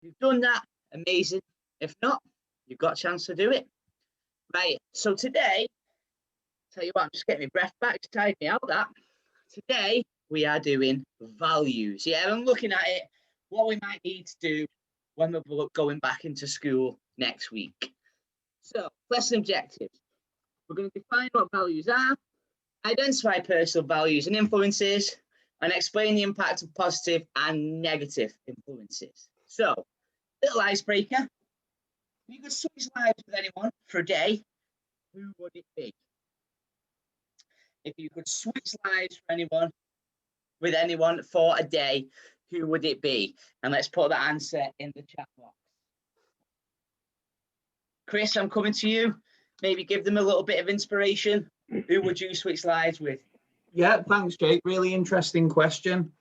If you've done that, amazing. If not, you've got a chance to do it. Right, so today, tell you what, I'm just getting my breath back to tide me out that. Today, we are doing values. Yeah, I'm looking at it, what we might need to do when we're going back into school next week. So, lesson objectives. We're going to define what values are, identify personal values and influences, and explain the impact of positive and negative influences. So, little icebreaker. If you could switch lives with anyone for a day, who would it be? If you could switch lives with anyone for a day, who would it be? And let's put that answer in the chat box. Chris, I'm coming to you. Maybe give them a little bit of inspiration. Who would you switch lives with? Yeah, thanks, Jake. Really interesting question.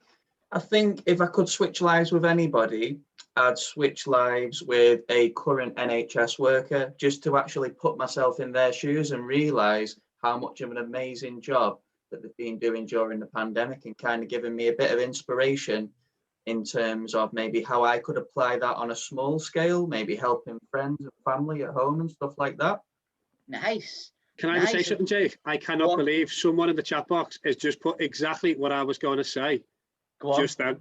I think if I could switch lives with anybody, I'd switch lives with a current NHS worker, just to actually put myself in their shoes and realise how much of an amazing job that they've been doing during the pandemic, and kind of giving me a bit of inspiration in terms of maybe how I could apply that on a small scale, maybe helping friends and family at home and stuff like that. Nice. Can I just say something, Jake? I cannot believe someone in the chat box has just put exactly what I was going to say. Go on. Just then.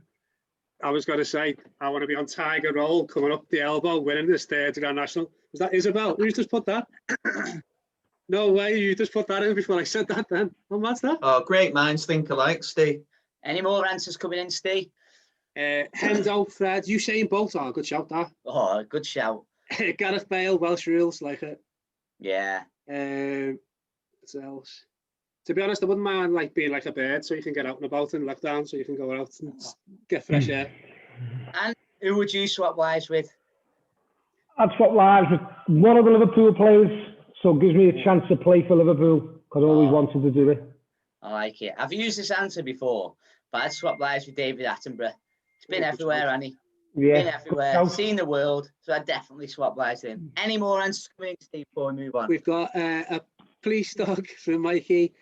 I was going to say, I want to be on Tiger Roll, coming up the elbow, winning this third Grand National. Was that Isabel? Who's just put that? No way, you just put that in before I said that then. Oh, what's that? Oh, great minds think alike, Steve. Any more answers coming in, Steve? Hendo, Fred, Usain Bolt. Oh, good shout, that. Oh, good shout. Gareth Bale, Welsh rules, like it. Yeah. What else? To be honest, I wouldn't mind like being like a bird, so you can get out and about in lockdown, so you can go out and get fresh air. And who would you swap lives with? I'd swap lives with one of the Liverpool players, so it gives me a chance to play for Liverpool, because I always wanted to do it. I like it. I've used this answer before, but I'd swap lives with David Attenborough. He's been everywhere, hasn't he? Yeah. Been everywhere, seen the world, so I'd definitely swap lives with him. Any more answers coming in, Steve, before we move on? We've got a police dog from Mikey,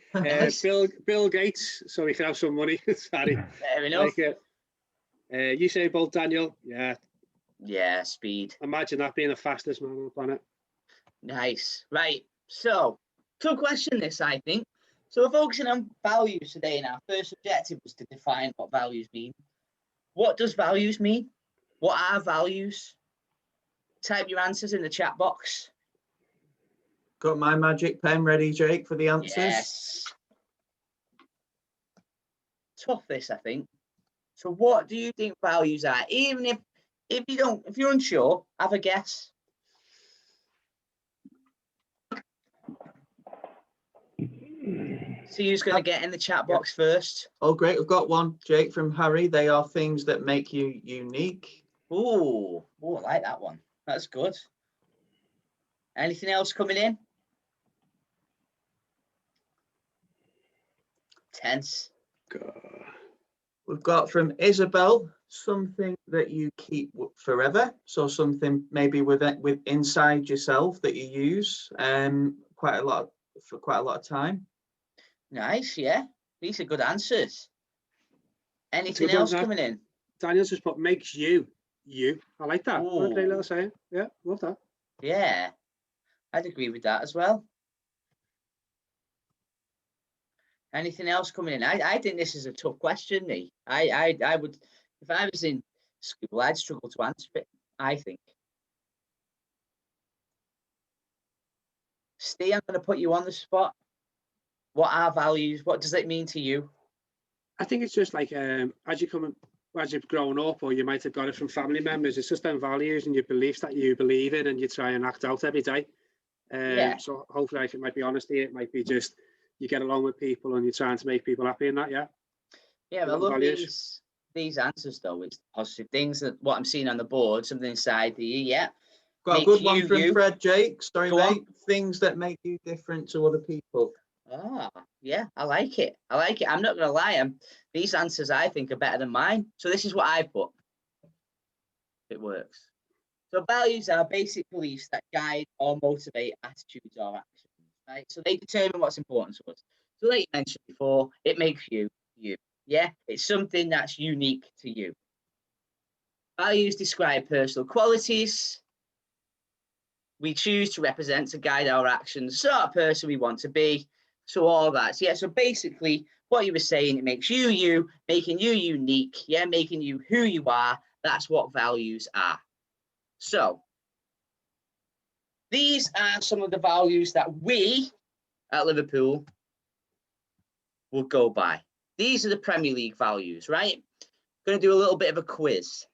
Bill Gates, so he can have some money. Sorry. Fair enough. Like Usain Bolt, Daniel. Yeah. Yeah, speed. Imagine that being the fastest man on the planet. Nice. Right. So, tough question this, I think. So we're focusing on values today, and our first objective was to define what values mean. What does values mean? What are values? Type your answers in the chat box. Got my magic pen ready, Jake, for the answers? Yes. Tough this, I think. So what do you think values are? Even if you're unsure, have a guess. See who's going to get in the chat box first. Oh, great. We've got one, Jake, from Harry. They are things that make you unique. Oh, I like that one. That's good. Anything else coming in? Tense. We've got from Isabel, something that you keep forever. So something maybe with inside yourself that you use for quite a lot of time. Nice, yeah. These are good answers. Anything else coming in? Daniel's just put makes you. I like that. What a great little saying. Yeah, love that. Yeah, I'd agree with that as well. Anything else coming in? I think this is a tough question, Lee. I would, if I was in school, I'd struggle to answer it, I think. Steve, I'm going to put you on the spot. What are values? What does it mean to you? I think it's just like as you've grown up, or you might have got it from family members, it's just them values and your beliefs that you believe in and you try and act out every day. So hopefully, like, it might be honesty, it might be just you get along with people and you're trying to make people happy in that, yeah. Yeah, I love these answers though. It's positive things that what I'm seeing on the board, something inside the yeah. Got a good one from Fred, Jake. Sorry, mate. Things that make you different to other people. Ah, yeah, I like it. I'm not going to lie. These answers I think are better than mine. So this is what I put. It works. So values are basic beliefs that guide or motivate attitudes or actions, right? So they determine what's important to us. So like you mentioned before, it makes you, you. Yeah, it's something that's unique to you. Values describe personal qualities we choose to represent to guide our actions, the sort of person we want to be. So all that. So, yeah, so basically what you were saying, it makes you you, making you unique, yeah, making you who you are. That's what values are. So these are some of the values that we at Liverpool will go by. These are the Premier League values, right? Going to do a little bit of a quiz.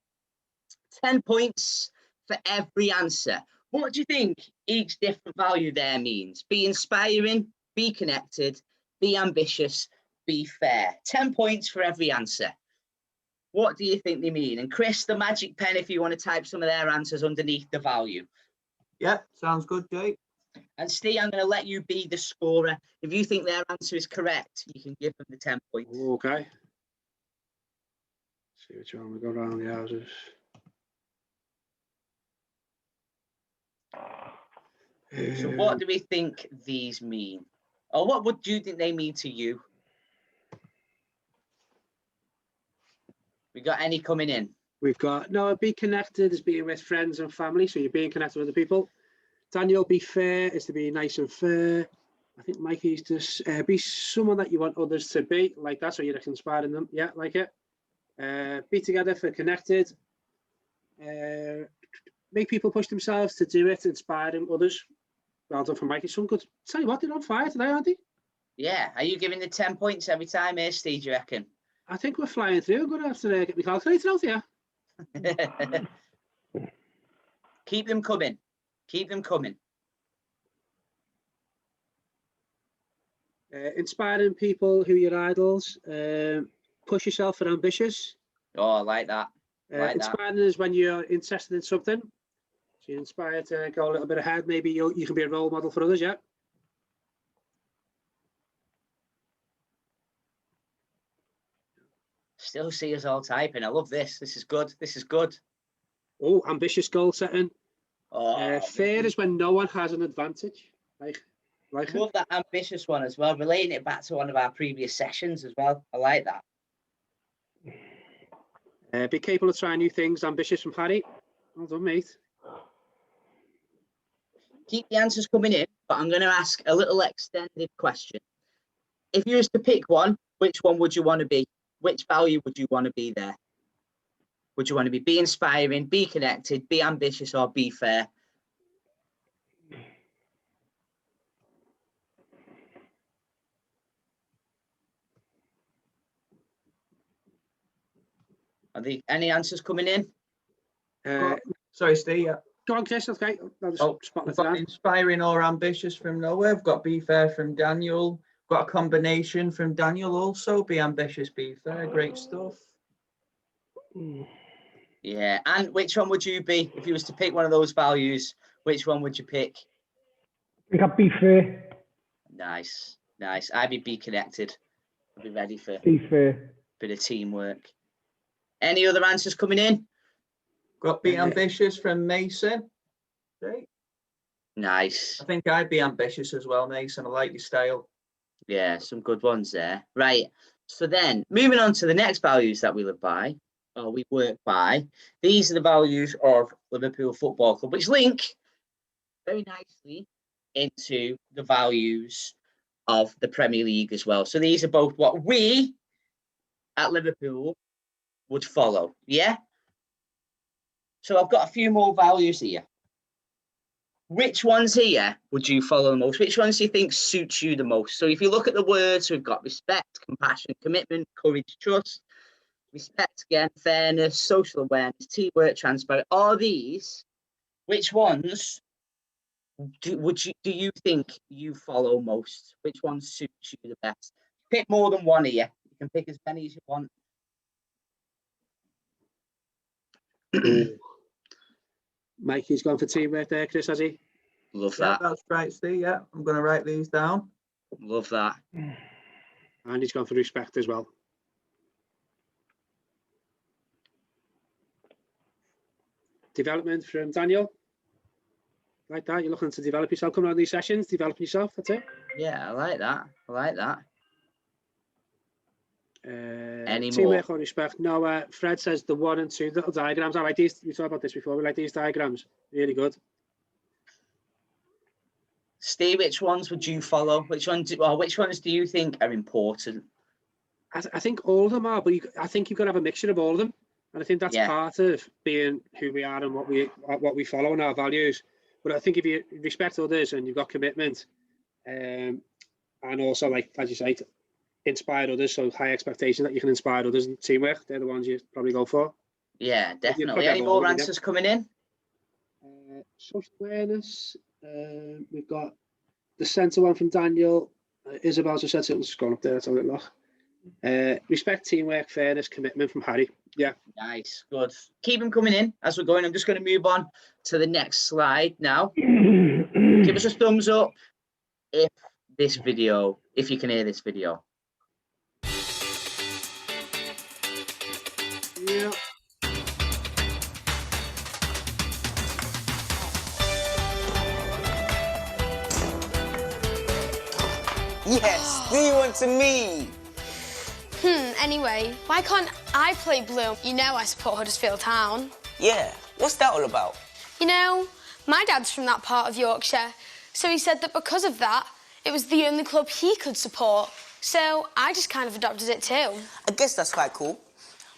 10 points for every answer. What do you think each different value there means? Be inspiring, be connected, be ambitious, be fair. 10 points for every answer. What do you think they mean? And Chris, the magic pen, if you want to type some of their answers underneath the value. Yeah, sounds good, Jake. And Steve, I'm going to let you be the scorer. If you think their answer is correct, you can give them the 10 points. Okay. See which one we go around the houses. So what do we think these mean? Or what would you think they mean to you? We got any coming in? We've got, no, be connected is being with friends and family. So you're being connected with other people. Daniel, be fair is to be nice and fair. I think Mikey's just be someone that you want others to be. Like that, so you're inspiring them. Yeah, like it. Be together for connected. Make people push themselves to do it, inspiring others. Well done for Mikey. Some good. Tell you what, they're on fire today, aren't they? Yeah. Are you giving the 10 points every time here, Steve, do you reckon? I think we're flying through. I'm going to have to get my calculator out here. Keep them coming. Keep them coming. Inspiring people who are your idols. Push yourself for ambitious. Oh, I like that. Inspiring is when you're interested in something. So you're inspired to go a little bit ahead. Maybe you can be a role model for others, yeah. Still see us all typing. I love this. This is good. This is good. Oh, ambitious goal setting. Oh, fair is when no one has an advantage. I love that ambitious one as well. Relating it back to one of our previous sessions as well. I like that. Be capable of trying new things. Ambitious from Harry. Well done, mate. Keep the answers coming in, but I'm going to ask a little extended question. If you was to pick one, which one would you want to be? Which value would you want to be there? Would you want to be inspiring, be connected, be ambitious, or be fair? Are there any answers coming in? Sorry, Steve. Yeah. Go on, Chris. Okay. We've got inspiring or ambitious from nowhere. We've got be fair from Daniel. Got a combination from Daniel also. Be ambitious, be fair. Great stuff. Yeah. And which one would you be if you was to pick one of those values? Which one would you pick? I think I'd be fair. Nice. Nice. I'd be connected. I'd be ready for Be fair. a bit of teamwork. Any other answers coming in? Got be ambitious from Mason. Okay. Nice. I think I'd be ambitious as well, Mason. I like your style. Yeah, some good ones there. Right. So then moving on to the next values that we live by, or we work by. These are the values of Liverpool Football Club, which link very nicely into the values of the Premier League as well. So these are both what we at Liverpool would follow. Yeah. So I've got a few more values here. Which ones here would you follow the most? Which ones do you think suits you the most? So if you look at the words, we've got respect, compassion, commitment, courage, trust, respect again, fairness, social awareness, teamwork, transparent. All these, which ones do you think you follow most? Which one suits you the best? Pick more than one here. You can pick as many as you want. Mikey's gone for teamwork there, Chris, has he? Love that. That's right, Steve. Yeah, I'm going to write these down. Love that. And he's gone for respect as well. Development from Daniel. Like that, you're looking to develop yourself, coming on these sessions, developing yourself, that's it. Yeah, I like that. I like that. Any Teamwork more? or respect. No, Fred says the 1 and 2 little diagrams. I like these. We talked about this before. We like these diagrams. Really good. Steve, which ones would you follow? Which ones do you think are important? I think all of them are, but I think you've got to have a mixture of all of them. And I think that's part of being who we are and what we follow and our values. But I think if you respect others and you've got commitment, and also, like as you say, inspire others, so high expectation that you can inspire others and teamwork, they're the ones you probably go for. Yeah, definitely. Any more answers coming in? Social awareness. We've got the centre one from Daniel. Isabel's just said something. Just going up there. Let's have a look. Respect, teamwork, fairness, commitment from Harry. Yeah. Nice. Good. Keep them coming in as we're going. I'm just going to move on to the next slide now. Give us a thumbs up if you can hear this video. Yeah. Yes, do you want to meet? Anyway, why can't I play blue? You know I support Huddersfield Town. Yeah, what's that all about? You know, my dad's from that part of Yorkshire, so he said that because of that, it was the only club he could support. So I just kind of adopted it too. I guess that's quite cool.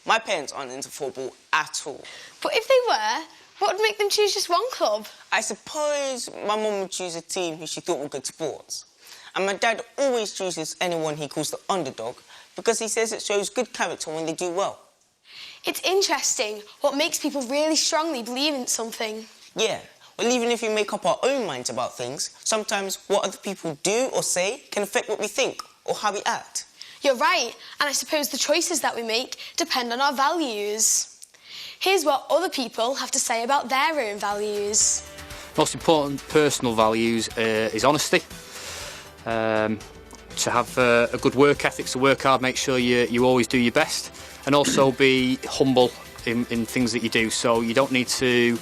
My parents aren't into football at all. But if they were, what would make them choose just one club? I suppose my mum would choose a team who she thought were good sports. And my dad always chooses anyone he calls the underdog because he says it shows good character when they do well. It's interesting what makes people really strongly believe in something. Yeah, well, even if we make up our own minds about things, sometimes what other people do or say can affect what we think or how we act. You're right, and I suppose the choices that we make depend on our values. Here's what other people have to say about their own values. Most important personal values is honesty. To have a good work ethic, to work hard, make sure you always do your best, and also be humble in things that you do. So you don't need to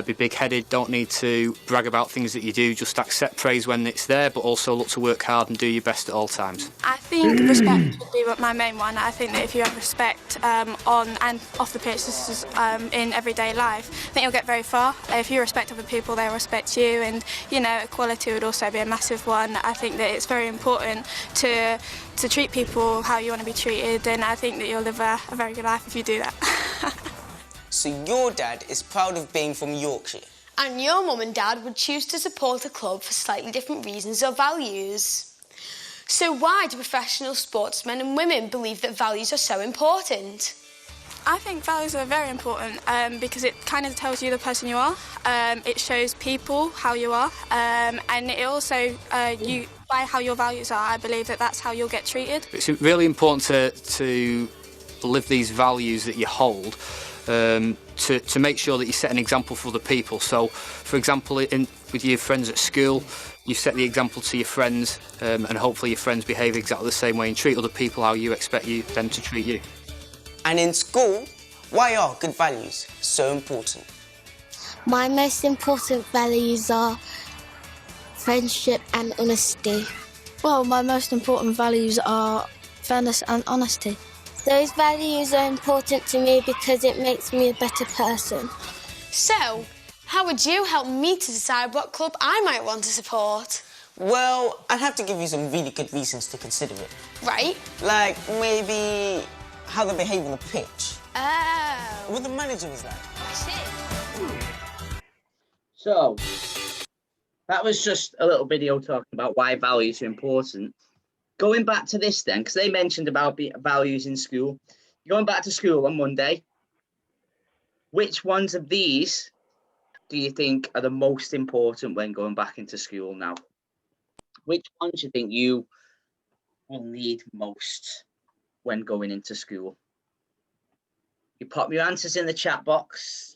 be big-headed, don't need to brag about things that you do, just accept praise when it's there, but also look to work hard and do your best at all times. I think respect would be my main one. I think that if you have respect on and off the pitch, this is in everyday life, I think you'll get very far. If you respect other people, they'll respect you, and you know, equality would also be a massive one. I think that it's very important to treat people how you want to be treated, and I think that you'll live a very good life if you do that. So your dad is proud of being from Yorkshire? And your mum and dad would choose to support a club for slightly different reasons or values. So why do professional sportsmen and women believe that values are so important? I think values are very important because it kind of tells you the person you are. It shows people how you are, and it also, by how your values are, I believe that that's how you'll get treated. It's really important to live these values that you hold, to make sure that you set an example for other people. So, for example, with your friends at school, you set the example to your friends, and hopefully your friends behave exactly the same way and treat other people how you expect them to treat you. And in school, why are good values so important? My most important values are friendship and honesty. Well, my most important values are fairness and honesty. Those values are important to me because it makes me a better person. So, how would you help me to decide what club I might want to support? Well, I'd have to give you some really good reasons to consider it. Right. Like, maybe how they behave on the pitch. Oh. What the manager is like. I see. So, that was just a little video talking about why values are important. Going back to this then, because they mentioned about values in school. You're going back to school on Monday. Which ones of these do you think are the most important when going back into school now? Which ones do you think you will need most when going into school? You pop your answers in the chat box.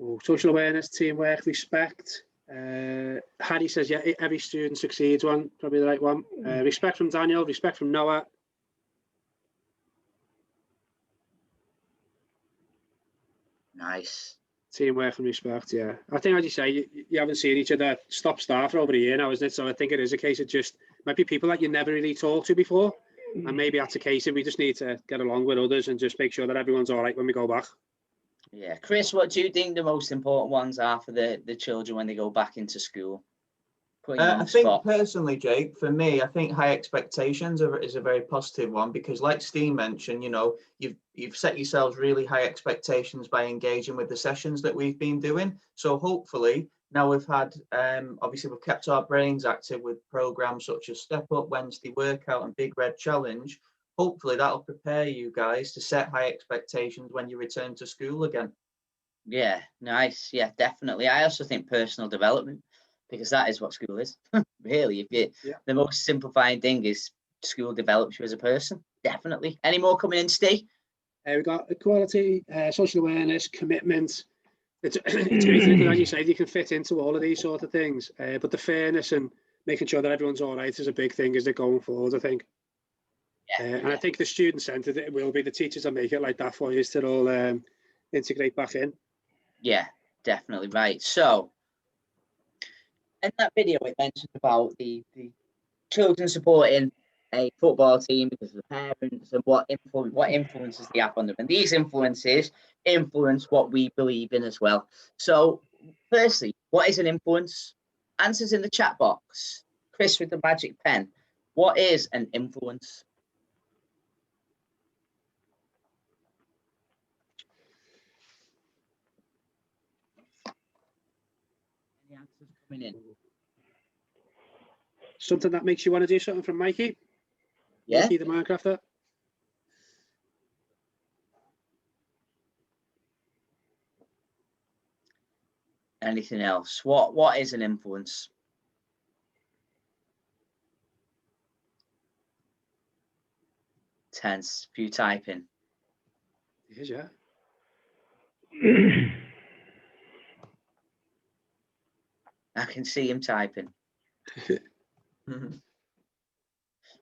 Oh, social awareness, teamwork, respect. Harry says, yeah, every student succeeds one, probably the right one. Respect from Daniel, respect from Noah. Nice. Teamwork and respect, yeah. I think, as you say, you haven't seen each other stop-start for over a year now, isn't it? So I think it is a case of just might be people that you never really talked to before, and maybe that's the case, and we just need to get along with others and just make sure that everyone's all right when we go back. Yeah, Chris, what do you think the most important ones are for the children when they go back into school? I think personally, Jake, for me, I think high expectations is a very positive one, because like Steve mentioned, you know, you've set yourselves really high expectations by engaging with the sessions that we've been doing. So hopefully now we've had, obviously we've kept our brains active with programs such as Step Up, Wednesday Workout and Big Red Challenge. Hopefully that'll prepare you guys to set high expectations when you return to school again. Yeah, nice. Yeah, definitely. I also think personal development, because that is what school is. Really, the most simplifying thing is school develops you as a person. Definitely. Any more coming in, Steve? We've got equality, social awareness, commitment. It's great because, as you said, you can fit into all of these sort of things. But the fairness and making sure that everyone's all right is a big thing as they're going forward, I think. And I think the student-centred, it will be the teachers that make it like that for you to all integrate back in. Yeah, definitely right. So, in that video, it mentioned about the children supporting a football team because of the parents and what influences they have on them. And these influences influence what we believe in as well. So, firstly, what is an influence? Answers in the chat box. Chris with the magic pen. What is an influence? Any answers coming in? Something that makes you want to do something from Mikey? Yeah. Mikey the Minecrafter? Anything else? What is an influence? Tense. Few typing. It is, yeah. I can see him typing.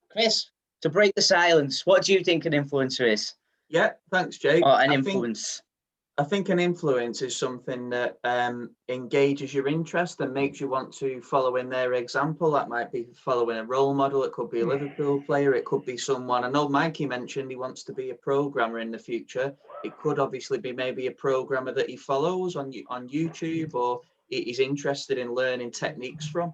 Chris, to break the silence, what do you think an influencer is? Yeah, thanks, Jake. Or an influence? I think an influence is something that engages your interest and makes you want to follow in their example. That might be following a role model. It could be a Liverpool player. It could be someone. I know Mikey mentioned he wants to be a programmer in the future. It could obviously be maybe a programmer that he follows on YouTube, or he's interested in learning techniques from.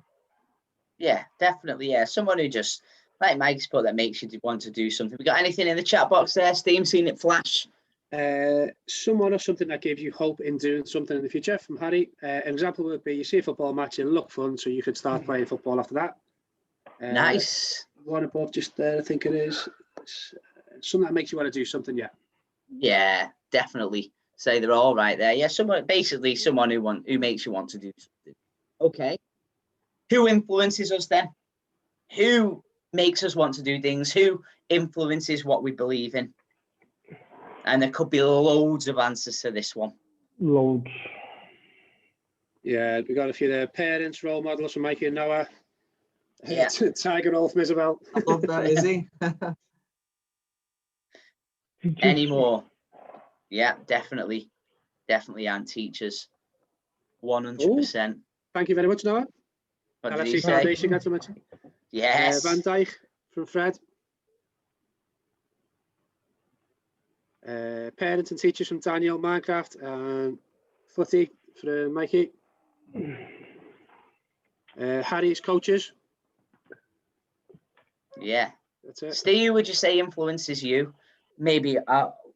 Yeah, definitely. Yeah, someone who just, like Mike's put, that makes you want to do something. We got anything in the chat box there, Steve? Seen it flash? Someone or something that gives you hope in doing something in the future. From Harry, an example would be you see a football match, it look fun, so you could start playing football after that. Nice. One above just there, I think it is. Something that makes you want to do something. Yeah, definitely. Say they're all right there. Yeah, someone who makes you want to do something. Okay. Who influences us then? Who makes us want to do things? Who influences what we believe in? And there could be loads of answers to this one. Loads. Yeah, we got a few there. Parents, role models from Mikey and Noah. Yeah. Tiger Olaf, Isabel. I love that, Izzy. Any more? Yeah, definitely. Definitely, and teachers. 100%. Thank you very much, Noah. What did LFC he Foundation, say? got so much. Yes. Van Dijk from Fred. Parents and teachers from Daniel, Minecraft, and Footy from Mikey. Harry's coaches. Yeah. That's it. Steve, would you say influences you? Maybe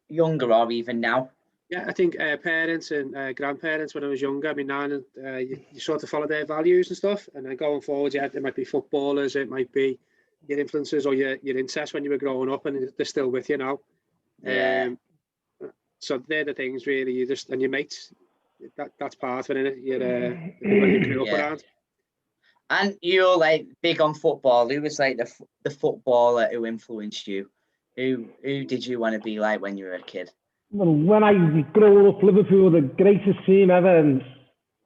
younger or even now? Yeah, I think parents and grandparents when I was younger, I mean, nan, you sort of follow their values and stuff. And then going forward, yeah, it might be footballers, it might be your influences or your interests when you were growing up, and they're still with you now. Yeah. So they're the things really. You just, and your mates, that's part of it, innit? You're people you grew up around. And you're like big on football. Who was like the footballer who influenced you? Who did you want to be like when you were a kid? Well, when I grew up, Liverpool were the greatest team ever, and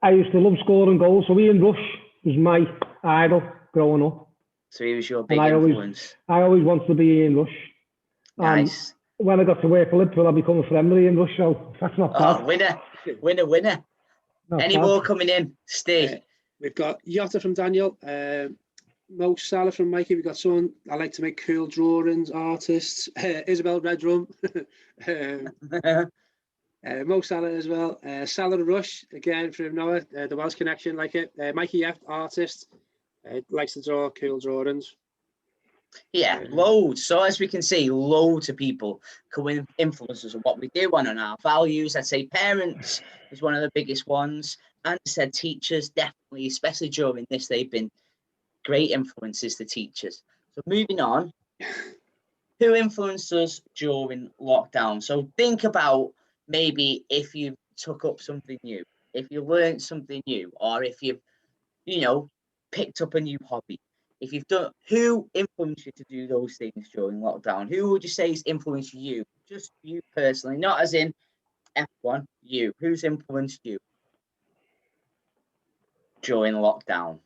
I used to love scoring goals. So Ian Rush was my idol growing up. So he was your big influence. I always wanted to be Ian Rush. Nice. When I got to work for Liverpool, I become a friend with Ian Rush, so that's not bad. Winner. Any more coming in? Steve? We've got Yotta from Daniel. Mo Salah from Mikey. We got someone I like to make cool drawings, artists. Isabel Redrum. Mo Salah as well. Salah Rush again from Noah. The Welsh connection, like it. Mikey F, artist. Likes to draw cool drawings. Yeah, loads. So as we can see, loads of people can influence us on what we do on our values. I'd say parents is one of the biggest ones. And I said teachers, definitely, especially during this, they've been great influences to teachers. So moving on, who influenced us during lockdown? So think about maybe if you took up something new, if you learned something new, or if you've, picked up a new hobby. If you've done, who influenced you to do those things during lockdown? Who would you say has influenced you? Just you personally, not as in everyone, you. Who's influenced you during lockdown?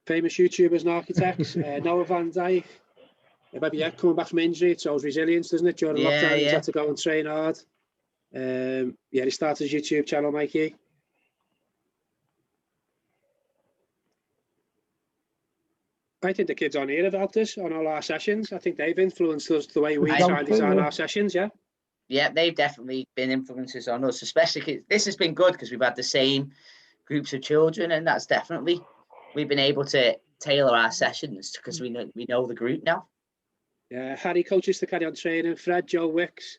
Famous YouTubers and architects. Noah Van Dyke. Maybe coming back from injury, it shows resilience, doesn't it? During lockdown, he's had to go and train hard. He started his YouTube channel, Mikey. I think the kids on here have helped us on all our sessions. I think they've influenced us the way we try and design our sessions, yeah? Yeah, they've definitely been influences on us, especially kids. This has been good because we've had the same groups of children, and that's definitely, we've been able to tailor our sessions because we know the group now. Yeah, Harry coaches to carry on training. Fred, Joe Wicks.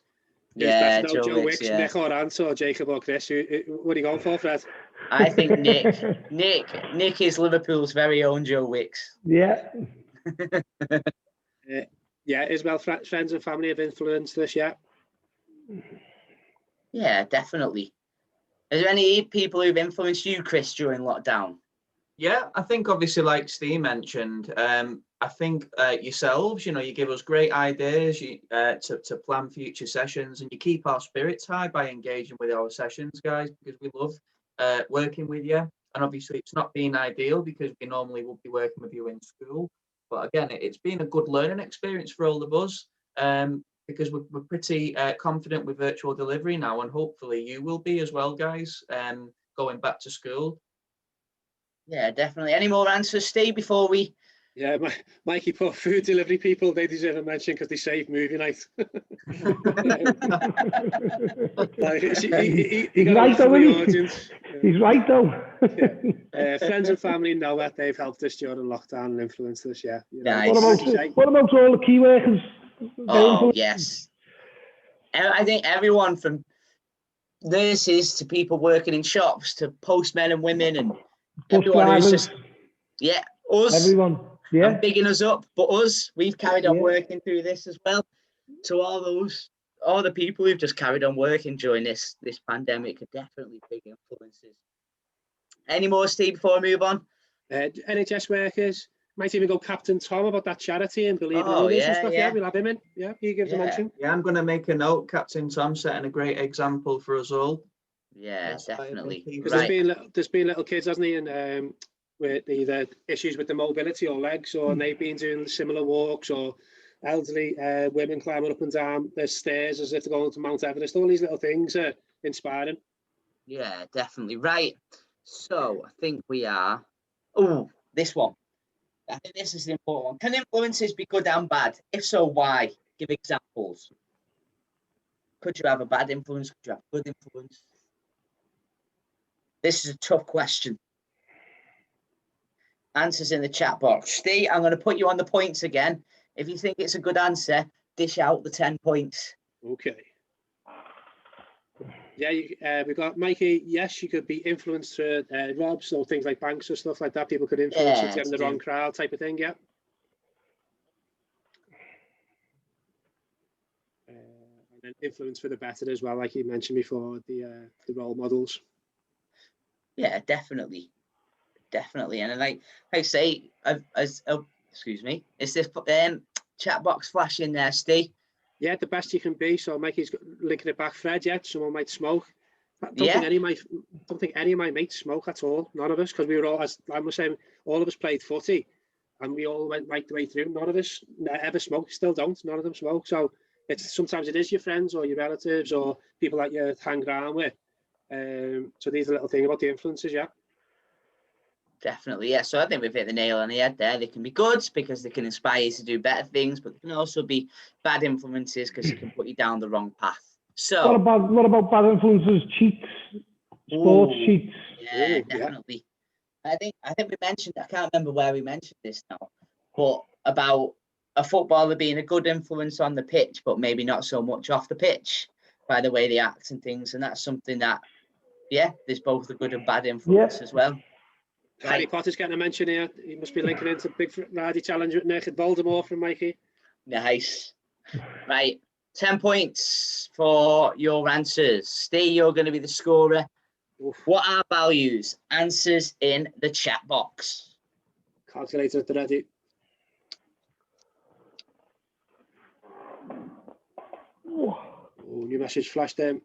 Yeah, Joe Wicks, yeah. Nick or Ant or Jacob or Chris. What are you going for, Fred? I think Nick is Liverpool's very own Joe Wicks. Yeah. Yeah, Isabel, friends and family have influenced this, yeah. Yeah, definitely. Is there any people who've influenced you, Chris, during lockdown? Yeah, I think obviously, like Steve mentioned, I think yourselves, you give us great ideas to plan future sessions, and you keep our spirits high by engaging with our sessions, guys, because we love working with you. And obviously, it's not been ideal because we normally would be working with you in school. But again, it's been a good learning experience for all of us because we're pretty confident with virtual delivery now, and hopefully you will be as well, guys, going back to school. Yeah, definitely. Any more answers, Steve, before we... Yeah, Mikey put food delivery people, they deserve a mention because they saved movie night. He's right though, isn't he? He's right though. Friends and family know that they've helped us during lockdown and influenced us, yeah. Nice. What about all the key workers? Oh, yes. I think everyone from nurses to people working in shops to postmen and women and everyone who's just, us. Everyone. Yeah. And bigging us up, but us, we've carried on working through this as well. To all the people who've just carried on working during this pandemic are definitely big influences. Any more, Steve, before we move on? NHS workers, might even go Captain Tom about that charity and believe in others and stuff. Yeah, we'll have him in. Yeah, he gives a mention. Yeah, I'm going to make a note. Captain Tom setting a great example for us all. Yeah, that's definitely. Because there's been little kids, hasn't he, and with either issues with the mobility or legs, or they've been doing similar walks, or elderly women climbing up and down the stairs as if they're going to Mount Everest. All these little things are inspiring. Yeah, definitely. Right. So I think we are. Oh, this one. I think this is the important one. Can influences be good and bad? If so, why? Give examples. Could you have a bad influence? Could you have a good influence? This is a tough question. Answers in the chat box. Steve, I'm going to put you on the points again. If you think it's a good answer, dish out the 10 points. Okay. Yeah, we've got Mikey. Yes, you could be influenced through Rob, so things like banks or stuff like that. People could influence you to get in the wrong crowd, type of thing. Yeah. And then influence for the better as well, like you mentioned before, the role models. Yeah, definitely. And like I say, excuse me, is this chat box flashing there, Steve? Yeah, the best you can be. So Mikey's linking it back. Fred, someone might smoke. I don't think any of my mates smoke at all. None of us, because we were all, as I was saying, all of us played footy, and we all went right the way through. None of us ever smoked. Still don't. None of them smoke. So sometimes it is your friends or your relatives or people that you hang around with. So these are little things about the influences, yeah. Definitely, yeah. So I think we've hit the nail on the head there. They can be good because they can inspire you to do better things, but they can also be bad influences because they can put you down the wrong path. So what about bad influences? Cheats, sports cheats. Yeah, definitely. I think we mentioned, I can't remember where we mentioned this now, but about a footballer being a good influence on the pitch, but maybe not so much off the pitch by the way they act and things. And that's something that, yeah, there's both a good and bad influence as well. Harry Potter's getting a mention here. He must be linking into Big Friday Challenge with Nick at Voldemort from Mikey. Nice. Right. 10 points for your answers. Steve, you're going to be the scorer. Oof. What are values? Answers in the chat box. Calculator at the ready. Oh, new message flashed in.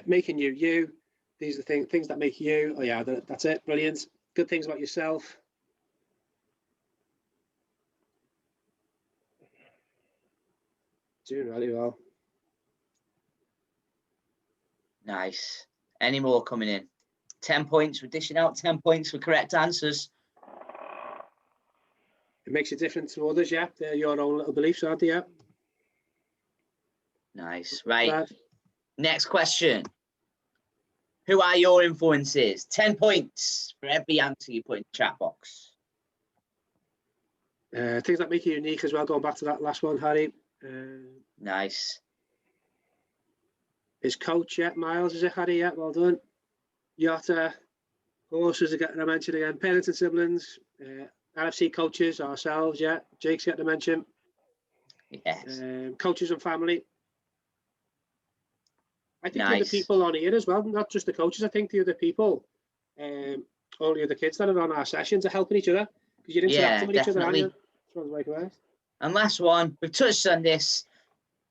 Making you you. These are the things that make you. Oh yeah, that's it. Brilliant. Good things about yourself. Doing really well. Nice. Any more coming in? 10 points. We're dishing out 10 points for correct answers. It makes you different to others, yeah. They're your own little beliefs, aren't they? Yeah. Nice. Right. Next question. Who are your influences? 10 points for every answer you put in the chat box. Things that make you unique as well, going back to that last one, Harry. Nice. His coach, yeah. Miles, is it, Harry? Yeah, well done. Yotta. Horses are getting a mention again. Parents and siblings. LFC coaches, ourselves, yeah. Jake's getting a mention. Yes. Coaches and family. I think nice. the other people on here as well, not just the coaches. I think the other people, all the other kids that are on our sessions are helping each other because you're interacting with each other, aren't you? And last one, we've touched on this.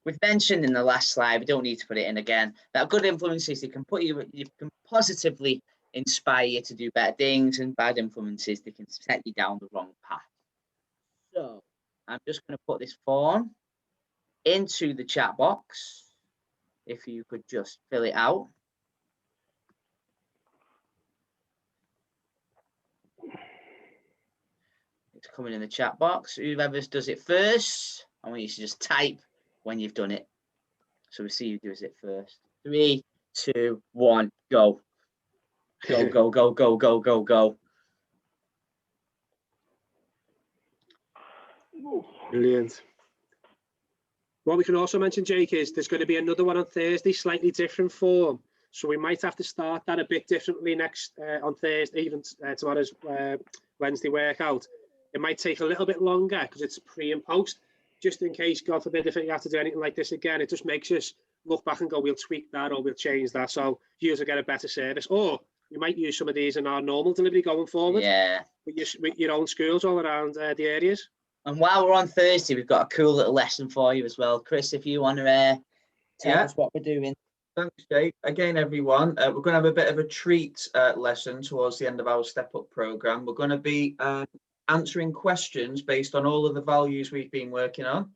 We've mentioned in the last slide, we don't need to put it in again, that good influences, they can can positively inspire you to do better things, and bad influences, they can set you down the wrong path. So I'm just going to put this form into the chat box. If you could just fill it out. It's coming in the chat box. Whoever does it first, I want you to just type when you've done it. So we see who does it first. 3, 2, 1, go. Go, go, go, go, go, go, go. Brilliant. What we can also mention, Jake, is there's going to be another one on Thursday, slightly different form. So we might have to start that a bit differently next on Thursday, even tomorrow's Wednesday workout. It might take a little bit longer because it's pre and post, just in case, God forbid, if you have to do anything like this again, it just makes us look back and go, we'll tweak that or we'll change that. So users will get a better service. Or we might use some of these in our normal delivery going forward. Yeah. With your own schools all around the areas. And while we're on Thursday, we've got a cool little lesson for you as well. Chris, if you want to tell us what we're doing. Thanks, Jake. Again, everyone, we're going to have a bit of a treat lesson towards the end of our Step Up programme. We're going to be answering questions based on all of the values we've been working on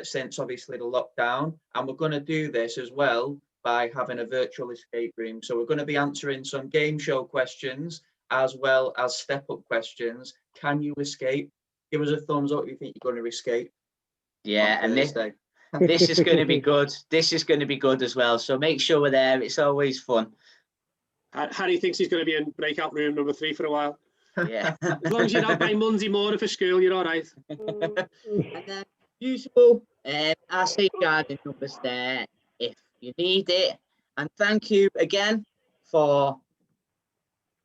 since, obviously, the lockdown. And we're going to do this as well by having a virtual escape room. So we're going to be answering some game show questions as well as Step Up questions. Can you escape? Give us a thumbs up if you think you're going to escape. Yeah, and this is going to be good. This is going to be good as well. So make sure we're there. It's always fun. Harry thinks he's going to be in breakout room number 3 for a while. Yeah. As long as you're out by Monday morning for school, you're all right. And then, usual, our safeguarding numbers there if you need it. And thank you again for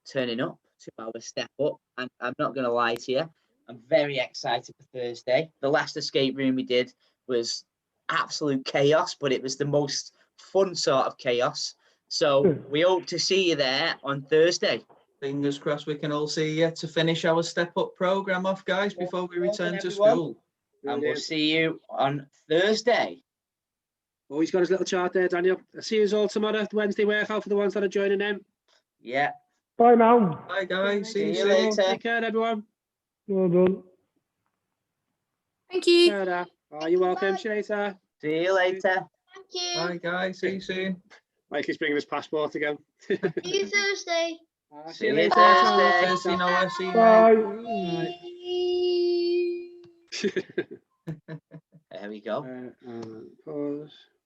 turning up to our Step Up. And I'm not going to lie to you. I'm very excited for Thursday. The last escape room we did was absolute chaos, but it was the most fun sort of chaos. So we hope to see you there on Thursday. Fingers crossed we can all see you to finish our Step Up programme off, guys, before we return to school. And we'll see you on Thursday. Oh, he's got his little chart there, Daniel. I'll see you all tomorrow, Wednesday workout for the ones that are joining in. Yeah. Bye now. Bye, guys. See you soon. Later. Take care, everyone. Well done. Thank you. Oh, you're welcome. See you later. See you later. Thank you. Bye, guys. See you soon. Mikey's bringing his passport again. See you Thursday. See you later. Thursday, Noah. See you, mate. There we go. Pause.